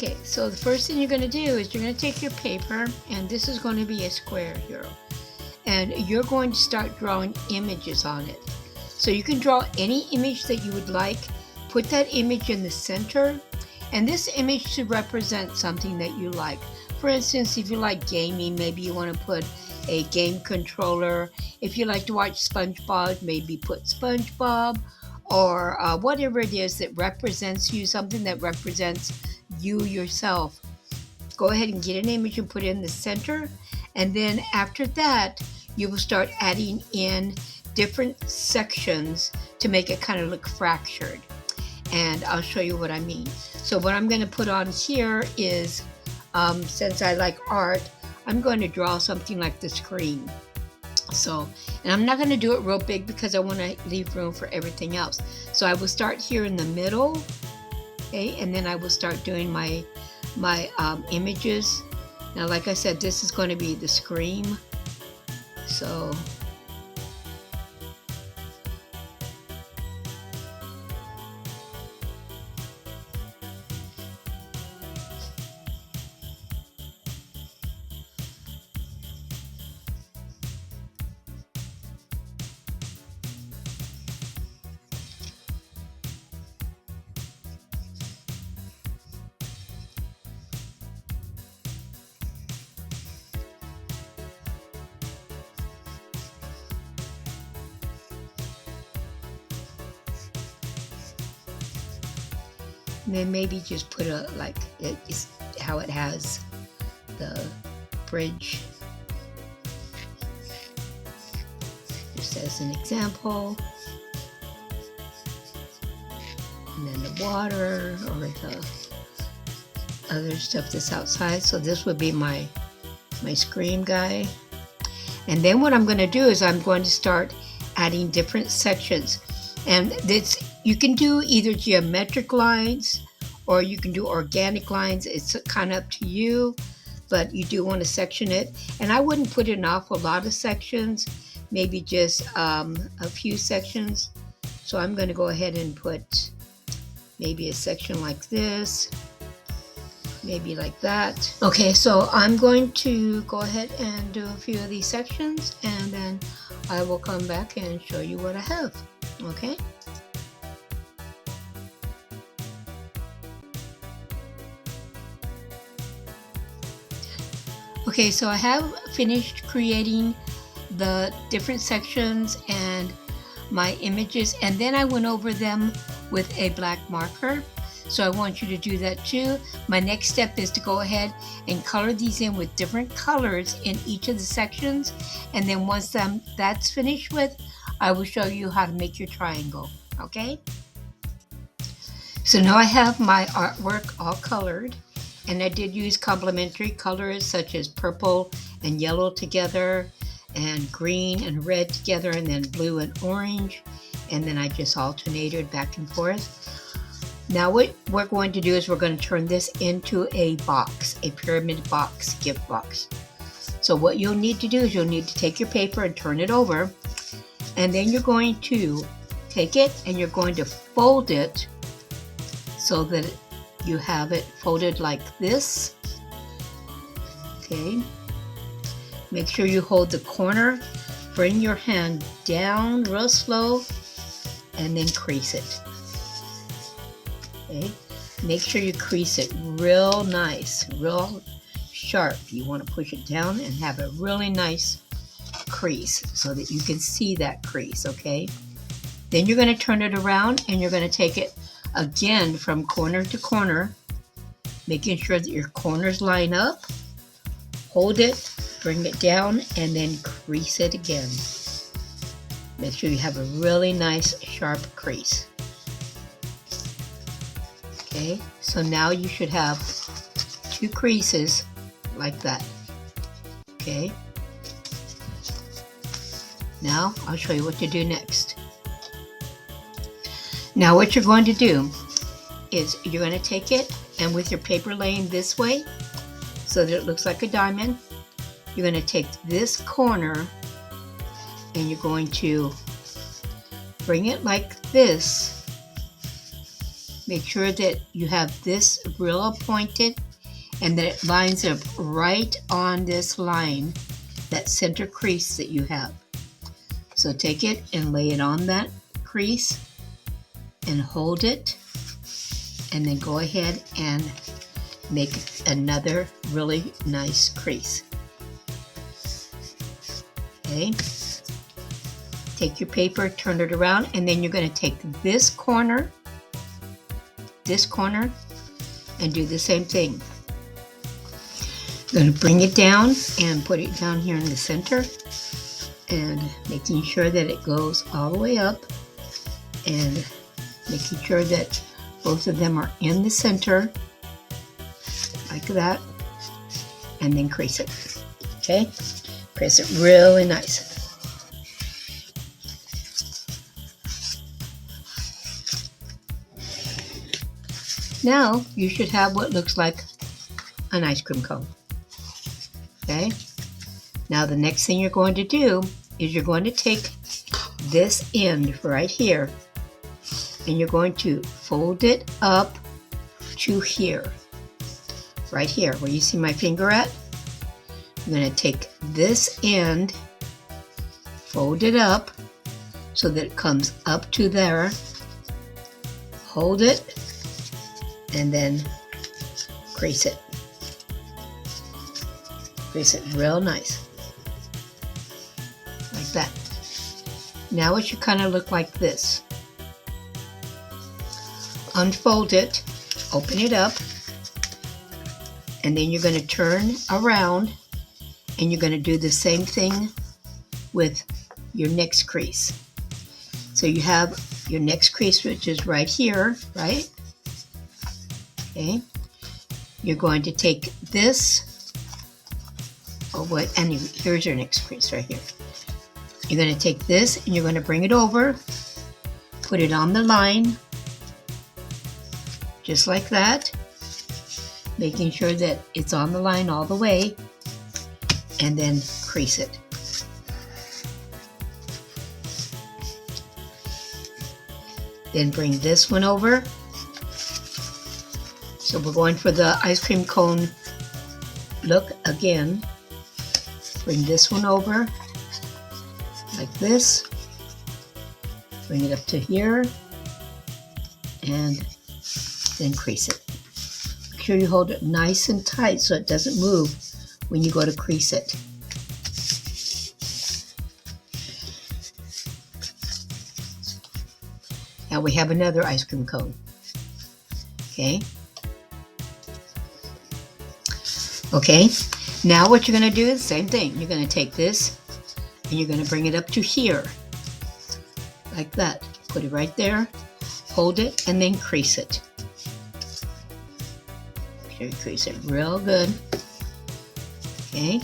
Okay, so the first thing you're going to do is you're going to take your paper, and this is going to be a square here, and you're going to start drawing images on it. So you can draw any image that you would like, put that image in the center, and this image should represent something that you like. For instance, if you like gaming, maybe you want to put a game controller. If you like to watch SpongeBob, maybe put SpongeBob, or whatever it is that represents you, something that represents you yourself. Go ahead and get an image and put it in the center, and then after that you will start adding in different sections to make it kind of look fractured, and I'll show you what I mean. So what I'm going to put on here is, since I like art, I'm going to draw something like the screen. So, and I'm not going to do it real big because I want to leave room for everything else. So I will start here in the middle, okay, and then I will start doing my images. Now, like I said, this is going to be the screen. So and then maybe just put a, like, it's how it has the bridge, just as an example, and then the water or the other stuff that's outside. So this would be my screen guy. And then what I'm going to do is I'm going to start adding different sections, and this, you can do either geometric lines or you can do organic lines. It's kind of up to you, but you do want to section it. And I wouldn't put an awful lot of sections, maybe just a few sections. So I'm going to go ahead and put maybe a section like this, maybe like that. Okay, so I'm going to go ahead and do a few of these sections, and then I will come back and show you what I have. Okay. Okay, so I have finished creating the different sections and my images, and then I went over them with a black marker. So I want you to do that too. My next step is to go ahead and color these in with different colors in each of the sections, and then once that's finished with, I will show you how to make your triangle. Okay? So now I have my artwork all colored, and I did use complementary colors such as purple and yellow together, and green and red together, and then blue and orange, and then I just alternated back and forth. Now what we're going to do is we're going to turn this into a box, a pyramid box, gift box. So what you'll need to do is you'll need to take your paper and turn it over, and then you're going to take it and you're going to fold it so that you have it folded like this. Okay. Make sure you hold the corner, bring your hand down real slow, and then crease it. Okay. Make sure you crease it real nice, real sharp. You want to push it down and have a really nice crease so that you can see that crease, okay? Then you're going to turn it around and you're going to take it again from corner to corner, making sure that your corners line up. Hold it, bring it down, and then crease it again. Make sure you have a really nice sharp crease. Okay, so now you should have two creases like that. Okay, now I'll show you what to do next. Now what you're going to do is you're going to take it, and with your paper laying this way so that it looks like a diamond, you're going to take this corner and you're going to bring it like this make sure that you have this real pointed and that it lines up right on this line, that center crease that you have. So take it and lay it on that crease and hold it, and then go ahead and make another really nice crease. Okay, take your paper, turn it around, and then you're going to take this corner, and do the same thing. You're going to bring it down and put it down here in the center, and making sure that it goes all the way up, and making sure that both of them are in the center, like that, and then crease it. Okay, crease it really nice. Now you should have what looks like an ice cream cone. Okay, now the next thing you're going to do is you're going to take this end right here, and you're going to fold it up to here, right here where you see my finger at. I'm going to take this end, fold it up so that it comes up to there, hold it, and then crease it. Crease it real nice, like that. Now it should kind of look like this. Unfold it, open it up, and then you're going to turn around and you're going to do the same thing with your next crease. So you have your next crease, which is right here, right? Okay. You're going to take this, and here's your next crease right here. You're going to take this and you're going to bring it over, put it on the line, just like that, making sure that it's on the line all the way, and then crease it. Then bring this one over. So we're going for the ice cream cone look again. Bring this one over like this. Bring it up to here and then crease it. Make sure you hold it nice and tight so it doesn't move when you go to crease it. Now we have another ice cream cone. Okay. Okay, now what you're going to do is the same thing. You're going to take this and you're going to bring it up to here, like that. Put it right there, hold it, and then crease it. Make sure you crease it real good. Okay,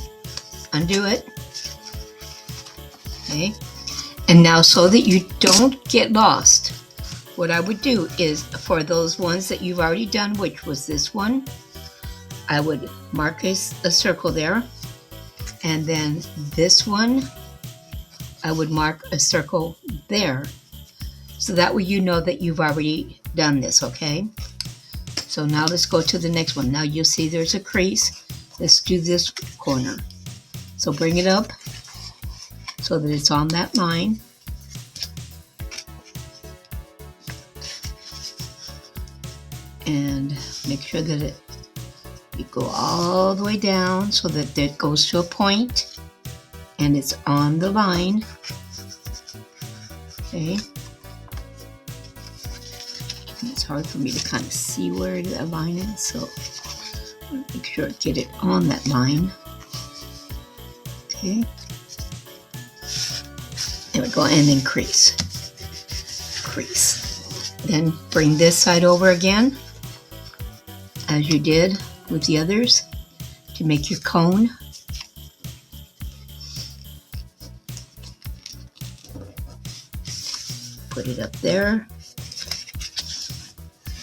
undo it. Okay, and now so that you don't get lost, what I would do is for those ones that you've already done, which was this one, I would mark a circle there, and then this one I would mark a circle there, so that way you know that you've already done this. Okay, so now let's go to the next one. Now you'll see there's a crease. Let's do this corner. So bring it up so that it's on that line, and make sure that you go all the way down so that it goes to a point and it's on the line. Okay. It's hard for me to kind of see where the line is, so make sure I get it on that line. Okay. There we go, and then crease. Crease. Then bring this side over again, as you did with the others, to make your cone. Put it up there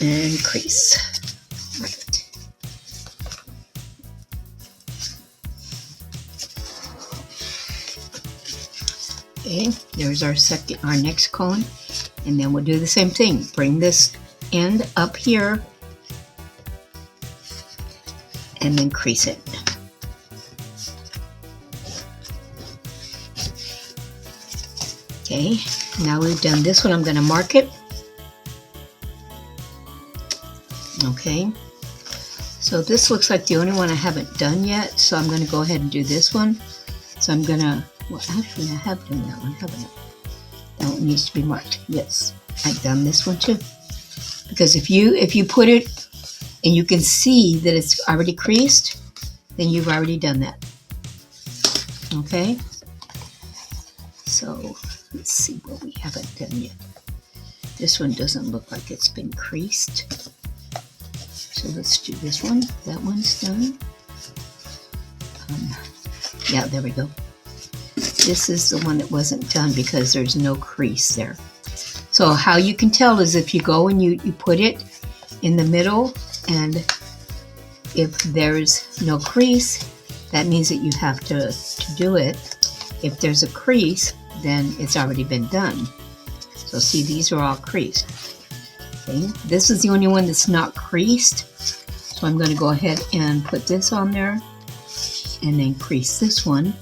and crease. Right. Okay, there's our next cone, and then we'll do the same thing. Bring this end up here and then crease it. Okay, now we've done this one, I'm going to mark it. Okay, so this looks like the only one I haven't done yet, so I'm going to go ahead and do this one. So I'm going to, well actually I have done that one, haven't I? That one needs to be marked. Yes, I've done this one too. Because if you put it and you can see that it's already creased, then you've already done that. Okay, so let's see what we haven't done yet. This one doesn't look like it's been creased. So let's do this one. That one's done. Yeah, there we go. This is the one that wasn't done because there's no crease there. So how you can tell is if you go and you put it in the middle, and if there's no crease, that means that you have to do it. If there's a crease, then it's already been done. So see, these are all creased. Okay, this is the only one that's not creased. So I'm going to go ahead and put this on there and then crease this one.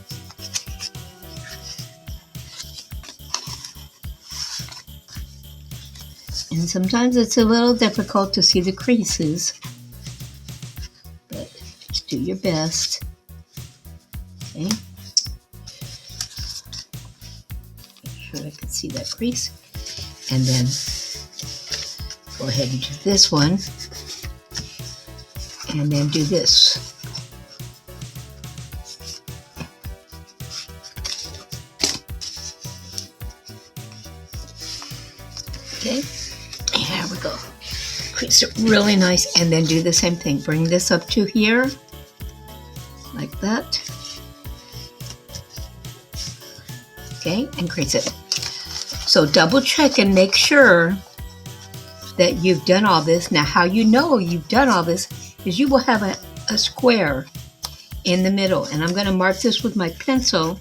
And sometimes it's a little difficult to see the creases, but just do your best. Okay. Make sure I can see that crease. And then go ahead and do this one. And then do this. Okay, here we go. Crease it really nice, and then do the same thing. Bring this up to here, like that. Okay, and crease it. So double check and make sure that you've done all this. Now, how you know you've done all this is you will have a square in the middle, and I'm going to mark this with my pencil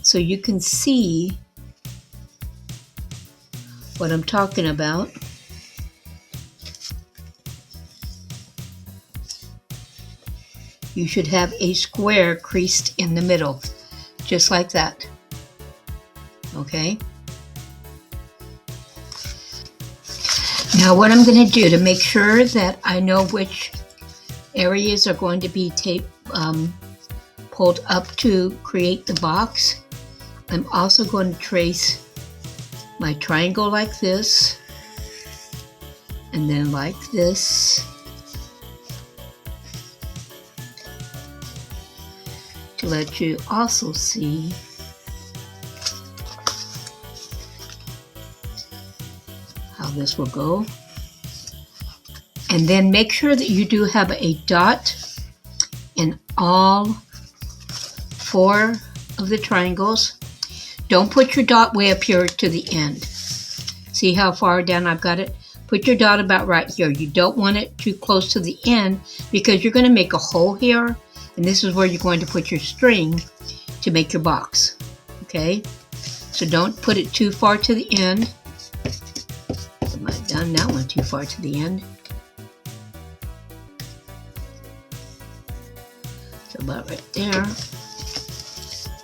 so you can see what I'm talking about. You should have a square creased in the middle, just like that. Okay? Now what I'm going to do to make sure that I know which areas are going to be pulled up to create the box, I'm also going to trace my triangle like this, and then like this, to let you also see how this will go. And then make sure that you do have a dot in all 4 of the triangles. Don't put your dot way up here to the end. See how far down I've got it? Put your dot about right here. You don't want it too close to the end because you're going to make a hole here, and this is where you're going to put your string to make your box. Okay? So don't put it too far to the end. I might have done that one too far to the end. So about right there.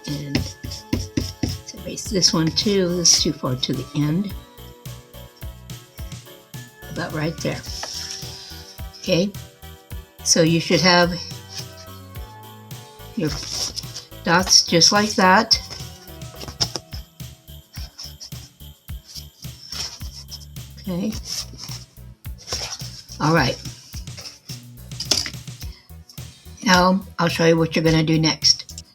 And erase this one too. This is too far to the end. About right there. Okay, so you should have your dots just like that. Okay. All right. Now I'll show you what you're going to do next.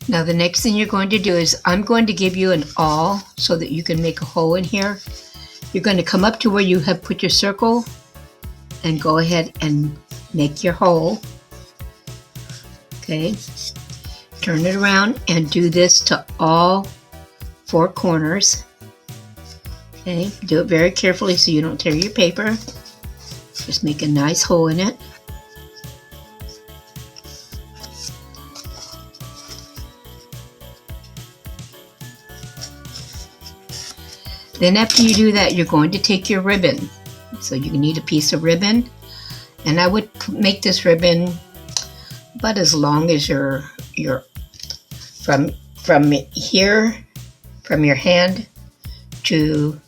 Now the next thing you're going to do is I'm going to give you an awl so that you can make a hole in here. You're going to come up to where you have put your circle and go ahead and make your hole. Okay. Turn it around and do this to all 4 corners. Okay. Do it very carefully so you don't tear your paper. Just make a nice hole in it. Then after you do that, you're going to take your ribbon So you need a piece of ribbon, and I would make this ribbon about as long as your from here, from your hand to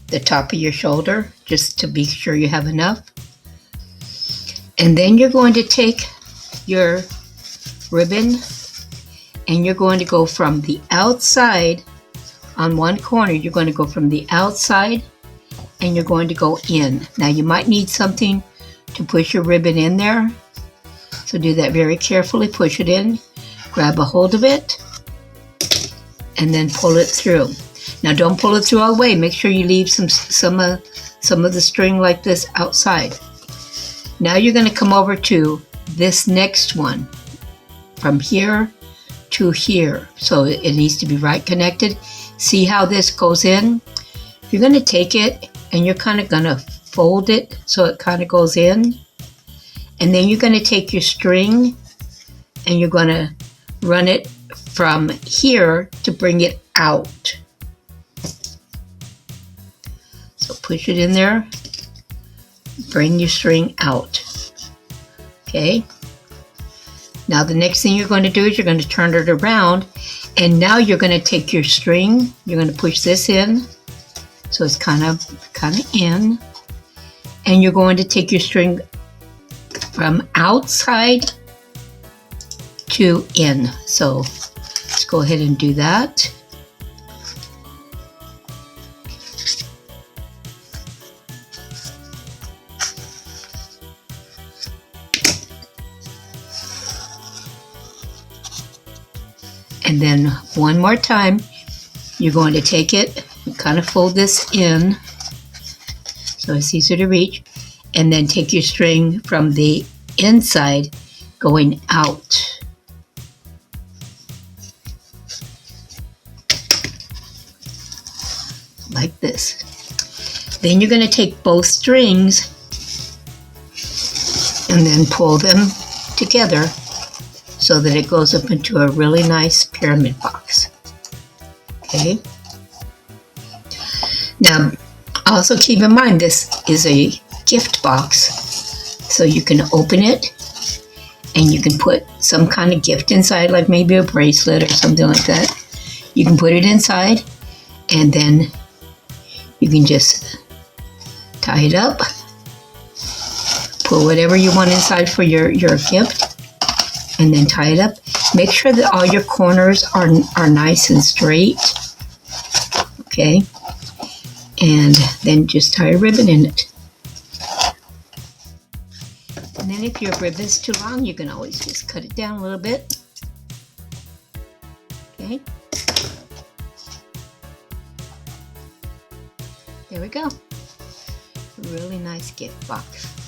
the top of your shoulder, just to be sure you have enough. And then you're going to take your ribbon and you're going to go from the outside on one corner. You're going to go from the outside and you're going to go in. Now you might need something to push your ribbon in there, so do that very carefully. Push it in, grab a hold of it, and then pull it through. Now don't pull it through all the way. Make sure you leave some of the string like this outside. Now you're going to come over to this next one, from here to here. So it needs to be right connected. See how this goes in? You're going to take it and you're kind of going to fold it so it kind of goes in. And then you're going to take your string and you're going to run it from here to bring it out. So push it in there, bring your string out. Okay. Now the next thing you're going to do is you're going to turn it around, and now you're going to take your string, you're going to push this in so it's kind of in, and you're going to take your string from outside to in. So let's go ahead and do that. And then one more time, you're going to take it and kind of fold this in so it's easier to reach, and then take your string from the inside going out. Like this. Then you're going to take both strings and then pull them together so that it goes up into a really nice pyramid box. Okay. Now, also keep in mind this is a gift box, so you can open it and you can put some kind of gift inside, like maybe a bracelet or something like that. You can put it inside and then you can just tie it up, put whatever you want inside for your gift, and then tie it up. Make sure that all your corners are nice and straight. Okay. And then just tie a ribbon in it. And then if your ribbon's too long, you can always just cut it down a little bit. Okay. There we go. Really nice gift box.